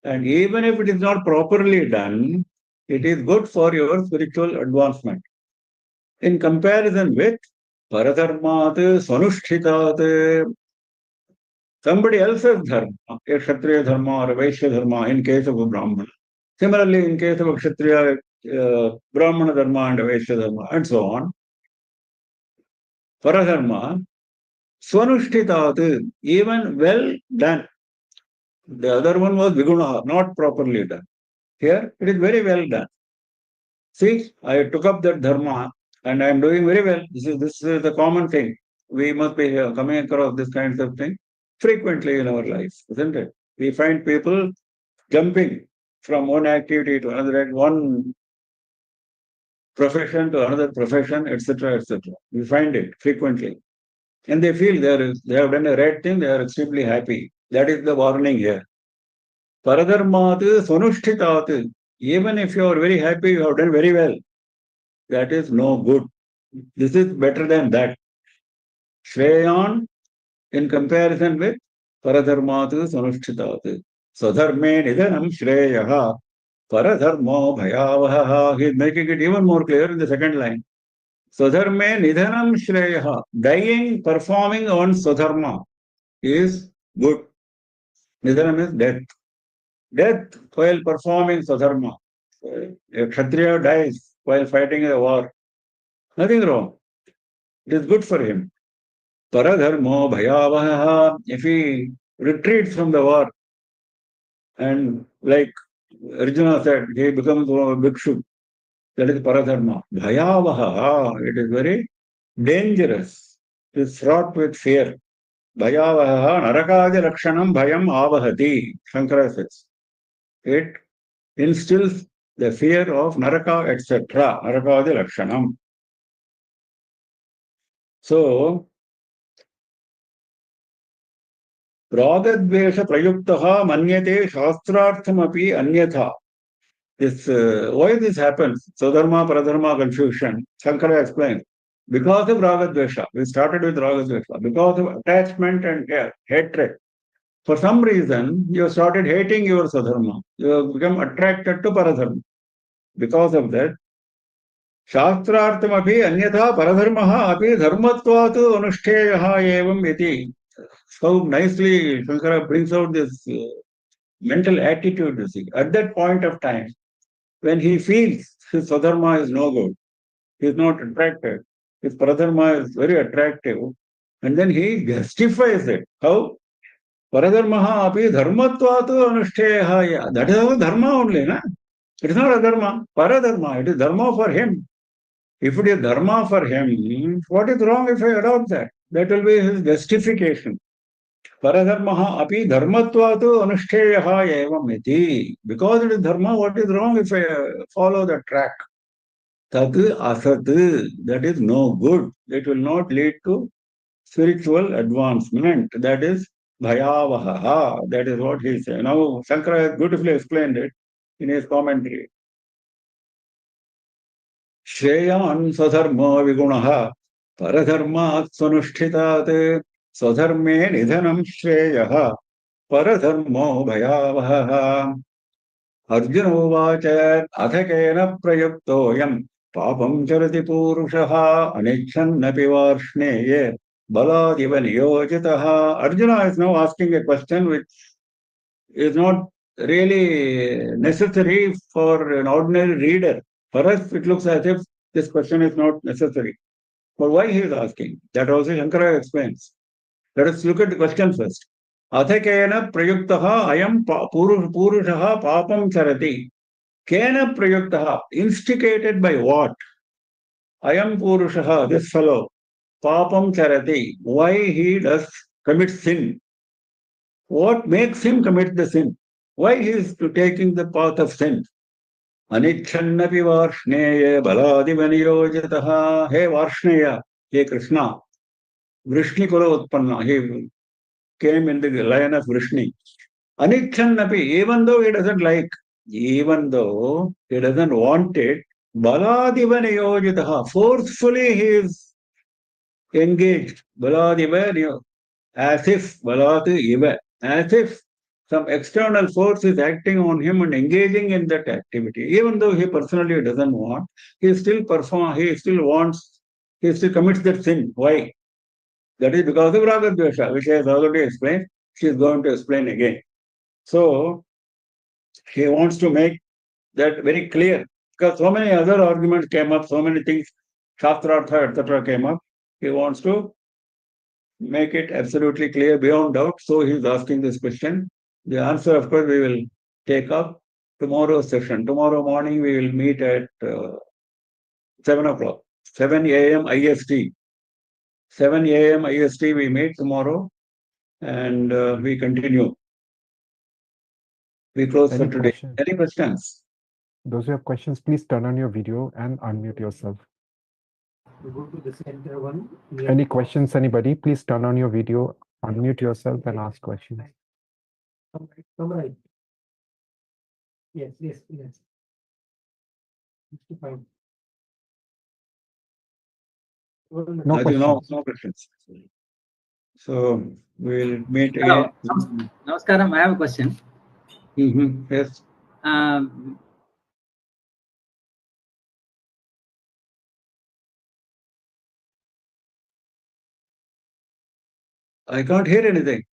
and even if it is not properly done, it is good for your spiritual advancement. In comparison with Paradharmat, Swanushthitat, somebody else's dharma, a Kshatriya dharma or a Vaishya dharma in case of a Brahmana. Similarly, in case of a Kshatriya, Brahmana dharma and a Vaishya dharma, and so on, Paradharma, Swanushthitat, even well done. The other one was Viguna, not properly done. Here, it is very well done. See, I took up that dharma and I am doing very well. This is the common thing. We must be coming across this kinds of thing frequently in our life, isn't it? We find people jumping from one activity to another, one profession to another profession, etc., etc. We find it frequently. And they feel they have done a right thing, they are extremely happy. That is the warning here. Paradharmat swanushthitat. Even if you are very happy, you have done very well. That is no good. This is better than that. Shreyan in comparison with Paradharmat swanushthitat. Swadharme nidhanam shreyaha. Paradharmo bhayavaha. He is making it even more clear in the second line. Swadharme nidhanam shreyaha. Dying, performing on Swadharma is good. Nidhanam is death. Death while performing Swadharma. A Kshatriya dies while fighting a war. Nothing wrong. It is good for him. Paradharmo bhayavaha. If he retreats from the war and like Arjuna said, he becomes a bhikshu. That is paradharma. Bhayavaha. It is very dangerous. It is fraught with fear. Bhayavaha narakadi lakshanam bhayam avahati. Shankara says. It instills the fear of naraka, etc. Narakadi lakshanam. So, Ragadvesha prayuktaha manyate shastrarthamapi anyatha. This, why this happens? Swadharma, Paradharma confusion. Shankara explains. Because of Ragadvesha. We started with Ragadvesha. Because of attachment and hatred. For some reason, you started hating your Swadharma. You have become attracted to Paradharma. Because of that, Shastrarthamapi anyatha Paradharmaha api dharmatvatu anushtheyaha evam iti. So nicely, Shankara brings out this mental attitude, you see. At that point of time, when he feels his Swadharma is no good, he is not attracted, his Paradharma is very attractive, and then he justifies it. How? Paradharmaha api dharmatvatu anushtheyaha. That is our dharma only, na? It is not adharma, paradharma. It is dharma for him. If it is dharma for him, what is wrong if I adopt that? That will be his justification. Paradharmaha api dharmatvatu anushtheyaha evam iti. Because it is dharma, what is wrong if I follow the track? Tat asat, that is no good. It will not lead to spiritual advancement. That is bhayavaha. That is what he said. Now, Shankara has beautifully explained it in his commentary. Shreyan swadharma vigunaha paradharmat swanushthitat swadharme nidhanam shreyaha paradharmo bhayavaha. Arjuna uvacha athakena prayuktoyam papam charati purushaha anichannapi varshneya baladiva niyojitaha. Arjuna is now asking a question which is not really necessary for an ordinary reader. For us, it looks as if this question is not necessary. But why he is asking? That also Shankara explains. Let us look at the question first. Athakena prayuktaha ayam purushaha papam charati. Kena prayuktaha, instigated by what? Ayam purushaha, this fellow, papam charati, why he does commit sin? What makes him commit the sin? Why he is taking the path of sin? Anichannapi varshneya baladivaniyojataha. Hey Varshneya, hey Krishna, Vrishni Kula Utpanna, he came in the line of Vrishni. Anichannapi, even though he doesn't like, even though he doesn't want it, Baladiva niyojitaha. Forcefully he is engaged. Baladiva niyo. As if, balati iva. As if some external force is acting on him and engaging in that activity. Even though he personally doesn't want, he still wants, he still commits that sin. Why? That is because of Raga Dvesha, which I have already explained. She is going to explain again. So, he wants to make that very clear because so many other arguments came up, so many things, Shastrartha, etc. came up. He wants to make it absolutely clear beyond doubt. So he is asking this question. The answer, of course, we will take up tomorrow's session. Tomorrow morning, we will meet at 7 o'clock, 7 a.m. IST. 7 a.m. IST we meet tomorrow and we continue. We close for today. Any questions? Those who have questions, please turn on your video and unmute yourself. Any questions, anybody? Please turn on your video, unmute yourself and ask questions. Come right. Yes. Fine. No questions. No questions. So we'll meet Hello. again. Namaskaram, I have a question. Yes. I can't hear anything.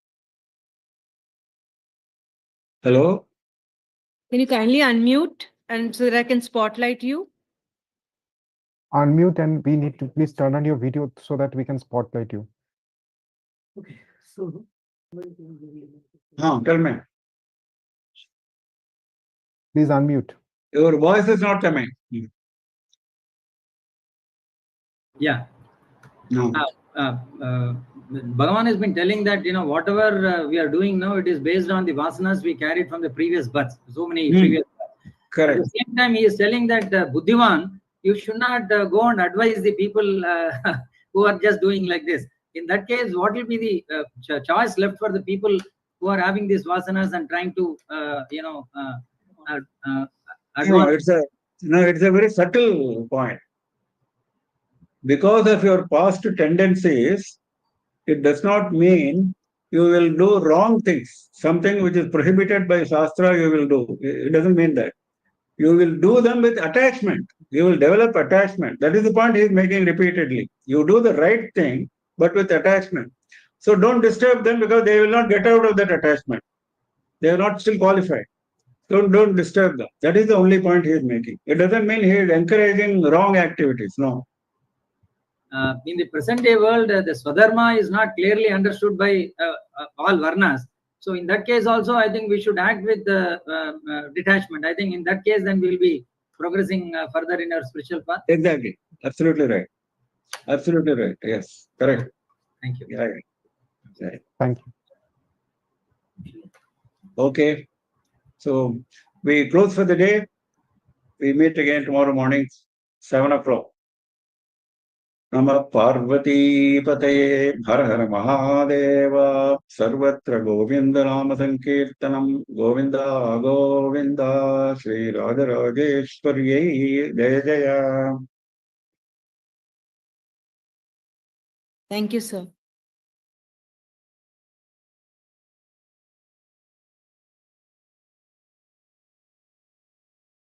Hello? Can you kindly unmute and so that I can spotlight you? Unmute and we need to please turn on your video so that we can spotlight you. Okay. So, Tell me. Please unmute. Your voice is not coming. Yeah. No. Bhagavan has been telling that, whatever we are doing now, it is based on the vasanas we carried from the previous births. So many previous births. Correct. At the same time, he is telling that Buddhivan, you should not go and advise the people who are just doing like this. In that case, what will be the choice left for the people who are having these vasanas and trying to, It's a very subtle point. Because of your past tendencies, it does not mean you will do wrong things. Something which is prohibited by Shastra, you will do. It doesn't mean that. You will do them with attachment. You will develop attachment. That is the point he is making repeatedly. You do the right thing, but with attachment. So don't disturb them because they will not get out of that attachment. They are not still qualified. Don't disturb them. That is the only point he is making. It doesn't mean he is encouraging wrong activities. No. In the present day world, the Swadharma is not clearly understood by all Varnas. So in that case also, I think we should act with detachment. I think in that case, then we will be progressing further in our spiritual path. Exactly. Absolutely right. Absolutely right. Yes. Correct. Thank you. Yeah. Thank you. Okay. So we close for the day. We meet again tomorrow morning, 7 o'clock. Namah Parvati Pataye Har Har Mahadeva Sarvatra Govinda Nama Sankirtanam Govinda Govinda Sri Radharajeshwari Jaya Jaya. Thank you, sir.